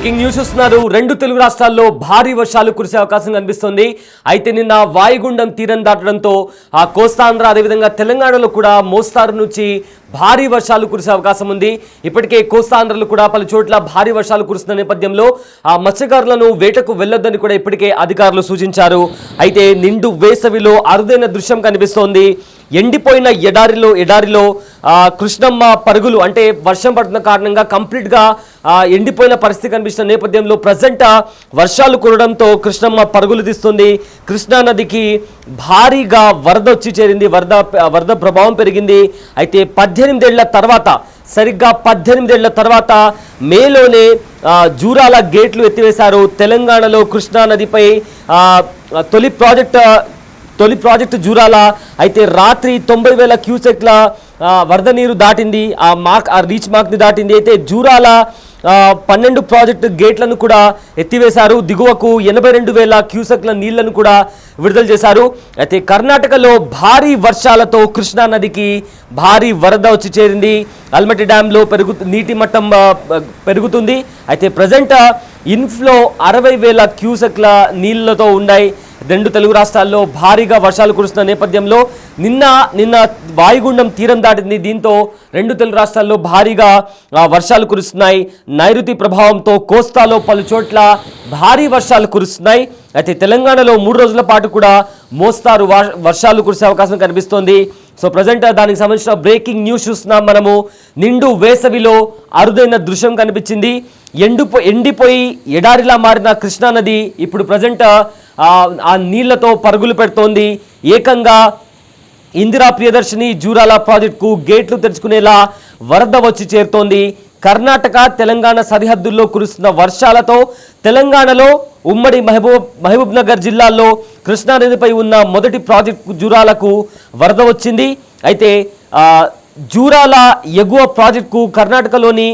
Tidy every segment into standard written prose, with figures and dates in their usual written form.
Breaking news చూస్తున్నారు. రెండు తెలుగు రాష్ట్రాల్లో భారీ వర్షాలు కురిసే అవకాశం కనిపిస్తుంది. అయితే నిన్న వాయుగుండం తీరం దాటడంతో ఆ కోస్తాంధ్ర అదేవిధంగా తెలంగాణలో కూడా మోస్తారు నుంచి భారీ వర్షాలు కురిసే అవకాశం ఉంది. ఇప్పటికే కోస్తాంధ్రలో కూడా పలు చోట్ల భారీ వర్షాలు కురుస్తున్న నేపథ్యంలో ఆ మత్స్యకారులను వేటకు వెళ్లొద్దని కూడా ఇప్పటికే అధికారులు సూచించారు. అయితే నిండు వేసవిలో అరుదైన దృశ్యం కనిపిస్తోంది. ఎండిపోయిన ఎడారిలో కృష్ణమ్మ పరుగులు, అంటే వర్షం పడుతున్న కారణంగా కంప్లీట్గా ఎండిపోయిన పరిస్థితి కనిపిస్తున్న నేపథ్యంలో ప్రజెంట్ వర్షాలు కురవడంతో కృష్ణమ్మ పరుగులు తీస్తుంది. కృష్ణా నదికి భారీగా వరద వచ్చి చేరింది. వరద ప్రభావం పెరిగింది. అయితే 18 ఏళ్ల తర్వాత, సరిగ్గా 18 ఏళ్ల తర్వాత మేలోనే జూరాల గేట్లు ఎత్తివేశారు. తెలంగాణలో కృష్ణా నదిపై తొలి ప్రాజెక్టు జూరాల. అయితే రాత్రి 90,000 క్యూసెక్ల వరద నీరు దాటింది. ఆ రీచ్ మార్క్ని దాటింది. అయితే జూరాల 12 ప్రాజెక్టు గేట్లను కూడా ఎత్తివేశారు. దిగువకు 82,000 క్యూసెక్ల నీళ్లను కూడా విడుదల చేశారు. అయితే కర్ణాటకలో భారీ వర్షాలతో కృష్ణా నదికి భారీ వరద వచ్చి చేరింది. అల్మట్టి డ్యాంలో నీటి మట్టం పెరుగుతుంది. అయితే ప్రజెంట్ ఇన్ఫ్లో 60,000 క్యూసెక్ల నీళ్లతో ఉన్నాయి. రెండు తెలుగు రాష్ట్రాల్లో భారీగా వర్షాలు కురుస్తున్న నేపథ్యంలో నిన్న వాయుగుండం తీరం దాటింది. దీంతో రెండు తెలుగు రాష్ట్రాల్లో భారీగా వర్షాలు కురుస్తున్నాయి. నైరుతి ప్రభావంతో కోస్తాలో పలు చోట్ల భారీ వర్షాలు కురుస్తున్నాయి. అయితే తెలంగాణలో 3 రోజుల పాటు కూడా మోస్తారు వర్షాలు కురిసే అవకాశం కనిపిస్తోంది. సో ప్రజెంట్ దానికి సంబంధించిన బ్రేకింగ్ న్యూస్ చూస్తున్నాం మనము. నిండు వేసవిలో అరుదైన దృశ్యం కనిపించింది. ఎండిపోయి ఎడారిలా మారిన కృష్ణానది ఇప్పుడు ప్రజెంట్ ఆ నీళ్లతో పరుగులు పెడుతోంది. ఏకంగా ఇందిరా ప్రియదర్శిని జూరాల ప్రాజెక్టుకు గేట్లు తెరుచుకునేలా వరద వచ్చి చేరుతోంది. కర్ణాటక తెలంగాణ సరిహద్దుల్లో కురుస్తున్న వర్షాలతో తెలంగాణలో ఉమ్మడి మహబూబ్ నగర్ జిల్లాల్లో కృష్ణానదిపై ఉన్న మొదటి ప్రాజెక్టు జూరాలకు వరద వచ్చింది. అయితే జూరాల ఎగువ ప్రాజెక్టుకు కర్ణాటకలోని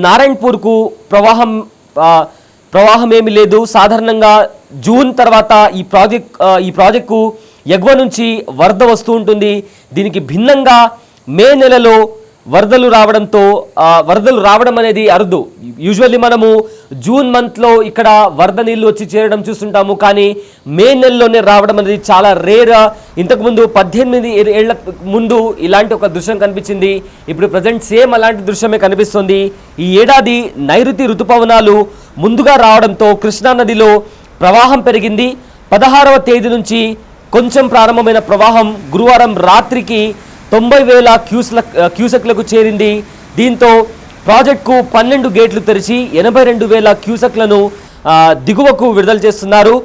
నారాయణపూర్కు ప్రవాహం ఏమీ లేదు. సాధారణంగా జూన్ తర్వాత ఈ ప్రాజెక్టుకు ఎగువ నుంచి వరద వస్తూ ఉంటుంది. దీనికి భిన్నంగా మే నెలలో వరదలు రావడం అనేది అరుదు. యూజువల్లీ మనము జూన్ మంత్లో ఇక్కడ వరద నీళ్లు వచ్చి చేరడం చూస్తుంటాము, కానీ మే నెలలోనే రావడం అనేది చాలా రేర్. ఇంతకుముందు 18 ఏళ్ల ముందు ఇలాంటి ఒక దృశ్యం కనిపించింది. ఇప్పుడు ప్రజెంట్ సేమ్ అలాంటి దృశ్యమే కనిపిస్తుంది. ఈ ఏడాది నైరుతి ఋతుపవనాలు ముందుగా రావడంతో కృష్ణానదిలో ప్రవాహం పెరిగింది. 16వ తేదీ నుంచి కొంచెం ప్రారంభమైన ప్రవాహం గురువారం రాత్రికి 90,000 క్యూసెక్లకు చేరింది. దీంతో ప్రాజెక్టుకు 12 గేట్లు తెరిచి 82,000 క్యూసెక్లను దిగువకు విడుదల చేస్తున్నారు.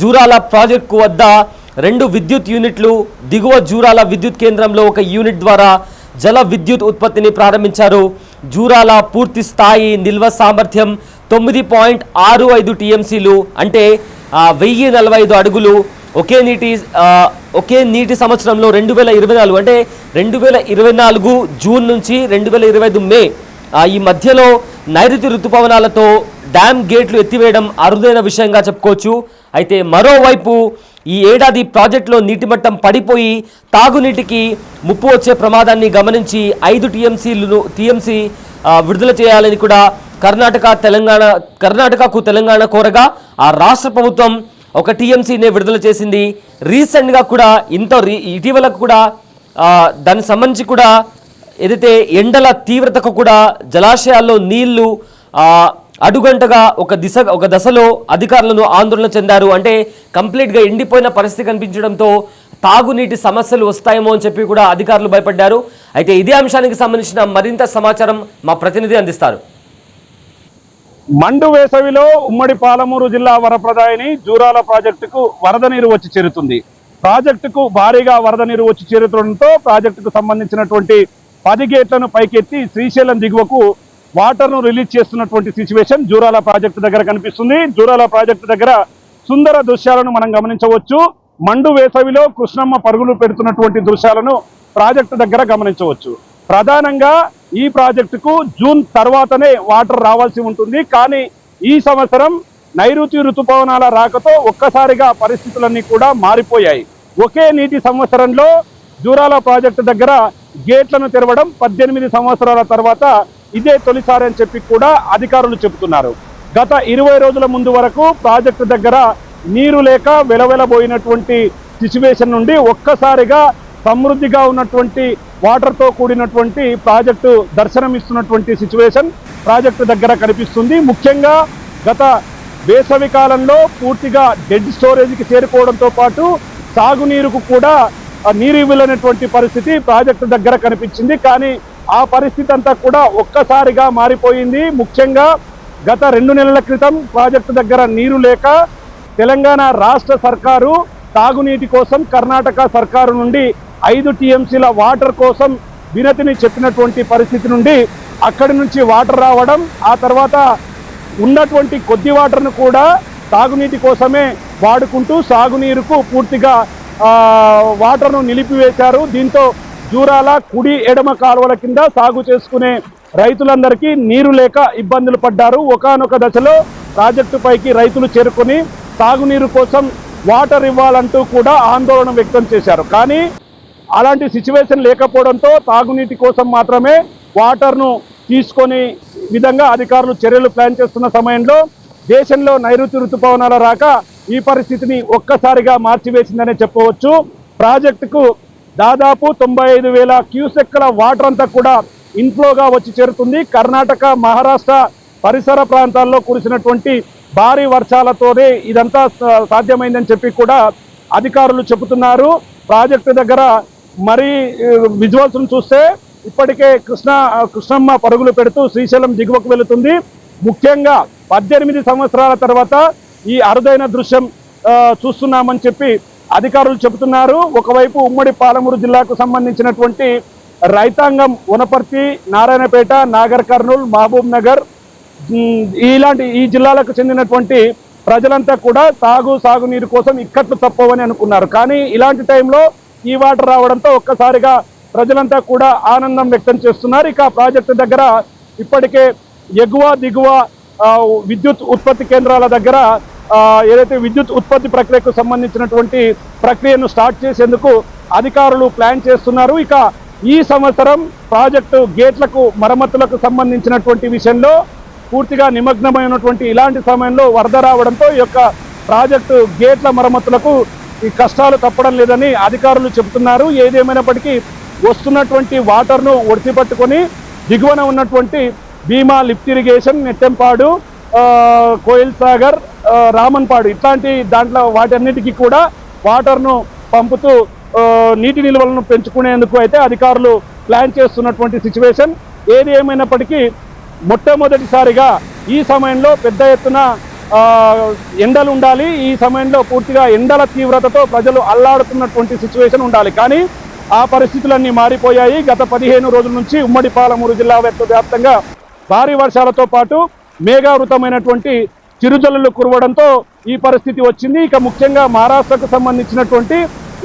జూరాల ప్రాజెక్టుకు వద్ద 2 విద్యుత్ యూనిట్లు, దిగువ జూరాల విద్యుత్ కేంద్రంలో 1 యూనిట్ ద్వారా జల విద్యుత్ ఉత్పత్తిని ప్రారంభించారు. జూరాల పూర్తి స్థాయి నిల్వ సామర్థ్యం 9.65 టీఎంసీలు, అంటే 1045 అడుగులు. ఒకే నీటి సంవత్సరంలో 2024 అంటే 2024 జూన్ నుంచి 2025 మే ఈ మధ్యలో నైరుతి ఋతుపవనాలతో డ్యామ్ గేట్లు ఎత్తివేయడం అరుదైన విషయంగా చెప్పుకోవచ్చు. అయితే మరోవైపు ఈ ఏడాది ప్రాజెక్టులో నీటి మట్టం పడిపోయి తాగునీటికి ముప్పు వచ్చే ప్రమాదాన్ని గమనించి 5 టీఎంసీ విడుదల చేయాలని కూడా కర్ణాటకకు తెలంగాణ కోరగా ఆ రాష్ట్ర ప్రభుత్వం 1 టీఎంసీనే విడుదల చేసింది. రీసెంట్గా కూడా ఇటీవల కూడా దానికి సంబంధించి కూడా ఏదైతే ఎండల తీవ్రతకు కూడా జలాశయాల్లో నీళ్లు అడుగంటగా ఒక దశలో అధికారులను ఆందోళన చెందారు. అంటే కంప్లీట్గా ఎండిపోయిన పరిస్థితి కనిపించడంతో తాగునీటి సమస్యలు వస్తాయేమో అని చెప్పి కూడా అధికారులు భయపడ్డారు. అయితే ఇదే అంశానికి సంబంధించిన మరింత సమాచారం మా ప్రతినిధి అందిస్తారు. మండు వేసవిలో ఉమ్మడి పాలమూరు జిల్లా వరప్రదాయని జూరాల ప్రాజెక్టుకు వరద నీరు వచ్చి చేరుతుంది. ప్రాజెక్టుకు భారీగా వరద నీరు వచ్చి చేరుతుండటంతో ప్రాజెక్టుకు సంబంధించినటువంటి 10 గేట్లను పైకెత్తి శ్రీశైలం దిగువకు వాటర్ను రిలీజ్ చేస్తున్నటువంటి సిచ్యువేషన్ జూరాల ప్రాజెక్టు దగ్గర కనిపిస్తుంది. జూరాల ప్రాజెక్టు దగ్గర సుందర దృశ్యాలను మనం గమనించవచ్చు. మండు వేసవిలో కృష్ణమ్మ పరుగులు పెడుతున్నటువంటి దృశ్యాలను ప్రాజెక్టు దగ్గర గమనించవచ్చు. ప్రధానంగా ఈ ప్రాజెక్టుకు జూన్ తర్వాతనే వాటర్ రావాల్సి ఉంటుంది, కానీ ఈ సంవత్సరం నైరుతి ఋతుపవనాల రాకతో ఒక్కసారిగా పరిస్థితులన్నీ కూడా మారిపోయాయి. ఒకే నీటి సంవత్సరంలో జూరాల ప్రాజెక్టు దగ్గర గేట్లను తెరవడం 18 సంవత్సరాల తర్వాత ఇదే తొలిసారి అని చెప్పి కూడా అధికారులు చెబుతున్నారు. గత 20 రోజుల ముందు వరకు ప్రాజెక్టు దగ్గర నీరు లేక వెలవెలబోయినటువంటి సిచ్యువేషన్ నుండి ఒక్కసారిగా సమృద్ధిగా ఉన్నటువంటి వాటర్తో కూడినటువంటి ప్రాజెక్టు దర్శనమిస్తున్నటువంటి సిచ్యువేషన్ ప్రాజెక్టు దగ్గర కనిపిస్తుంది. ముఖ్యంగా గత వేసవి కాలంలో పూర్తిగా డెడ్ స్టోరేజ్కి చేరుకోవడంతో పాటు సాగునీరుకు కూడా నీరు ఇవ్వలేనటువంటి పరిస్థితి ప్రాజెక్టు దగ్గర కనిపించింది. కానీ ఆ పరిస్థితి అంతా కూడా ఒక్కసారిగా మారిపోయింది. ముఖ్యంగా గత 2 నెలల క్రితం ప్రాజెక్టు దగ్గర నీరు లేక తెలంగాణ రాష్ట్ర సర్కారు తాగునీటి కోసం కర్ణాటక సర్కారు నుండి 5 టీఎంసీల వాటర్ కోసం వినతిని చెప్పినటువంటి పరిస్థితి నుండి అక్కడి నుంచి వాటర్ రావడం, ఆ తర్వాత ఉన్నటువంటి కొద్ది వాటర్ను కూడా తాగునీటి కోసమే వాడుకుంటూ సాగునీరుకు పూర్తిగా వాటర్ను నిలిపివేశారు. దీంతో జూరాల కుడి ఎడమ కాలువల కింద సాగు చేసుకునే రైతులందరికీ నీరు లేక ఇబ్బందులు పడ్డారు. ఒకానొక దశలో ప్రాజెక్టు పైకి రైతులు చేరుకొని సాగునీరు కోసం వాటర్ ఇవ్వాలంటూ కూడా ఆందోళన వ్యక్తం చేశారు. కానీ అలాంటి సిచ్యువేషన్ లేకపోవడంతో తాగునీటి కోసం మాత్రమే వాటర్ను తీసుకొని విధంగా అధికారులు చర్యలు ప్లాన్ చేస్తున్న సమయంలో దేశంలో నైరుతి ఋతుపవనాల రాక ఈ పరిస్థితిని ఒక్కసారిగా మార్చివేసిందనే చెప్పవచ్చు. ప్రాజెక్టుకు దాదాపు 95,000 క్యూసెక్కుల వాటర్ అంతా కూడా ఇన్ఫ్లోగా వచ్చి చేరుతుంది. కర్ణాటక, మహారాష్ట్ర పరిసర ప్రాంతాల్లో కురిసినటువంటి భారీ వర్షాలతోనే ఇదంతా సాధ్యమైందని చెప్పి కూడా అధికారులు చెబుతున్నారు. ప్రాజెక్టు దగ్గర మరి విజువల్స్ను చూస్తే ఇప్పటికే కృష్ణమ్మ పరుగులు పెడుతూ శ్రీశైలం దిగువకు వెళుతుంది. ముఖ్యంగా 18 సంవత్సరాల తర్వాత ఈ అరుదైన దృశ్యం చూస్తున్నామని చెప్పి అధికారులు చెబుతున్నారు. ఒకవైపు ఉమ్మడి పాలమూరు జిల్లాకు సంబంధించినటువంటి రైతాంగం వనపర్తి, నారాయణపేట, నాగర్ కర్నూల్, మహబూబ్ నగర్ ఇలాంటి ఈ జిల్లాలకు చెందినటువంటి ప్రజలంతా కూడా సాగునీరు కోసం ఇక్కట్లు తప్పవని అనుకున్నారు. కానీ ఇలాంటి టైంలో ఈ వాటర్ రావడంతో ఒక్కసారిగా ప్రజలంతా కూడా ఆనందం వ్యక్తం చేస్తున్నారు. ఇక ప్రాజెక్టు దగ్గర ఇప్పటికే ఎగువ దిగువ విద్యుత్ ఉత్పత్తి కేంద్రాల దగ్గర ఏదైతే విద్యుత్ ఉత్పత్తి ప్రక్రియకు సంబంధించినటువంటి ప్రక్రియను స్టార్ట్ చేసేందుకు అధికారులు ప్లాన్ చేస్తున్నారు. ఇక ఈ సంవత్సరం ప్రాజెక్టు గేట్లకు మరమ్మతులకు సంబంధించినటువంటి విషయంలో పూర్తిగా నిమగ్నమైనటువంటి ఇలాంటి సమయంలో వరద రావడంతో ఈ యొక్క ప్రాజెక్టు గేట్ల మరమ్మతులకు ఈ కష్టాలు తప్పడం లేదని అధికారులు చెబుతున్నారు. ఏదేమైనప్పటికీ వస్తున్నటువంటి వాటర్ను ఒడిసిపట్టుకొని దిగువన ఉన్నటువంటి భీమా లిఫ్ట్ ఇరిగేషన్, నెట్టెంపాడు, కోయిల్ సాగర్, రామన్పాడు ఇట్లాంటి దాంట్లో వాటన్నిటికీ కూడా వాటర్ను పంపుతూ నీటి నిల్వలను పెంచుకునేందుకు అయితే అధికారులు ప్లాన్ చేస్తున్నటువంటి సిచ్యువేషన్. ఏది ఏమైనప్పటికీ మొట్టమొదటిసారిగా ఈ సమయంలో పెద్ద ఎత్తున ఎండలు ఉండాలి. ఈ సమయంలో పూర్తిగా ఎండల తీవ్రతతో ప్రజలు అల్లాడుతున్నటువంటి సిచ్యువేషన్ ఉండాలి. కానీ ఆ పరిస్థితులన్నీ మారిపోయాయి. గత 15 రోజుల నుంచి ఉమ్మడి పాలమూరు జిల్లా వ్యాప్తంగా భారీ వర్షాలతో పాటు మేఘావృతమైనటువంటి చిరుజల్లులు కురవడంతో ఈ పరిస్థితి వచ్చింది. ఇక ముఖ్యంగా మహారాష్ట్రకు సంబంధించినటువంటి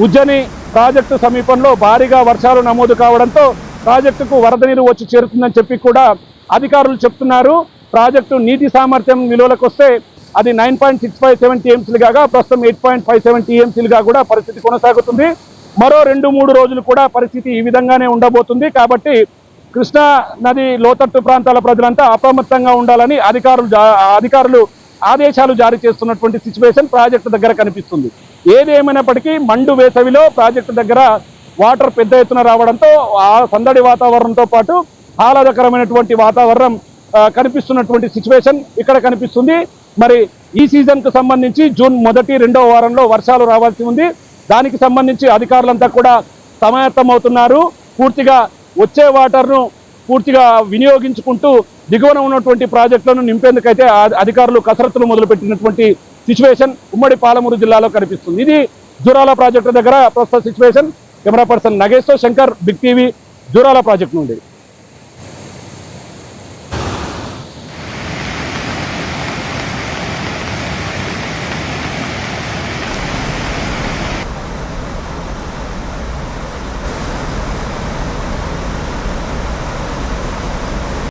ఉజ్జని ప్రాజెక్టు సమీపంలో భారీగా వర్షాలు నమోదు కావడంతో ప్రాజెక్టుకు వరద నీరు వచ్చి చేరుతుందని చెప్పి కూడా అధికారులు చెప్తున్నారు. ప్రాజెక్టు నీటి సామర్థ్యం విలువలకు వస్తే అది 9.657 టీఎంసీలుగా ప్రస్తుతం 8.57 టీఎంసీలుగా కూడా పరిస్థితి కొనసాగుతుంది. మరో 2-3 రోజులు కూడా పరిస్థితి ఈ విధంగానే ఉండబోతుంది. కాబట్టి కృష్ణా నది లోతట్టు ప్రాంతాల ప్రజలంతా అప్రమత్తంగా ఉండాలని అధికారులు ఆదేశాలు జారీ చేస్తున్నటువంటి సిచ్యువేషన్ ప్రాజెక్టు దగ్గర కనిపిస్తుంది. ఏది ఏమైనప్పటికీ మండు వేసవిలో ప్రాజెక్టు దగ్గర వాటర్ పెద్ద ఎత్తున రావడంతో ఆ సందడి వాతావరణంతో పాటు ఆహ్లాదకరమైనటువంటి వాతావరణం కనిపిస్తున్నటువంటి సిచ్యువేషన్ ఇక్కడ కనిపిస్తుంది. మరి ఈ సీజన్కు సంబంధించి జూన్ 1-2వ వారంలో వర్షాలు రావాల్సి ఉంది. దానికి సంబంధించి అధికారులంతా కూడా సమాయత్తమవుతున్నారు. పూర్తిగా వచ్చే వాటర్ను పూర్తిగా వినియోగించుకుంటూ దిగువన ఉన్నటువంటి ప్రాజెక్టులను నింపేందుకైతే అధికారులు కసరత్తులు మొదలుపెట్టినటువంటి సిచ్యువేషన్ ఉమ్మడి పాలమూరు జిల్లాలో కనిపిస్తుంది. ఇది జూరాల ప్రాజెక్టు దగ్గర ప్రస్తుత సిచ్యువేషన్. కెమెరా పర్సన్ నగేష్తో Shankar, big TV, Jurala project నుండి.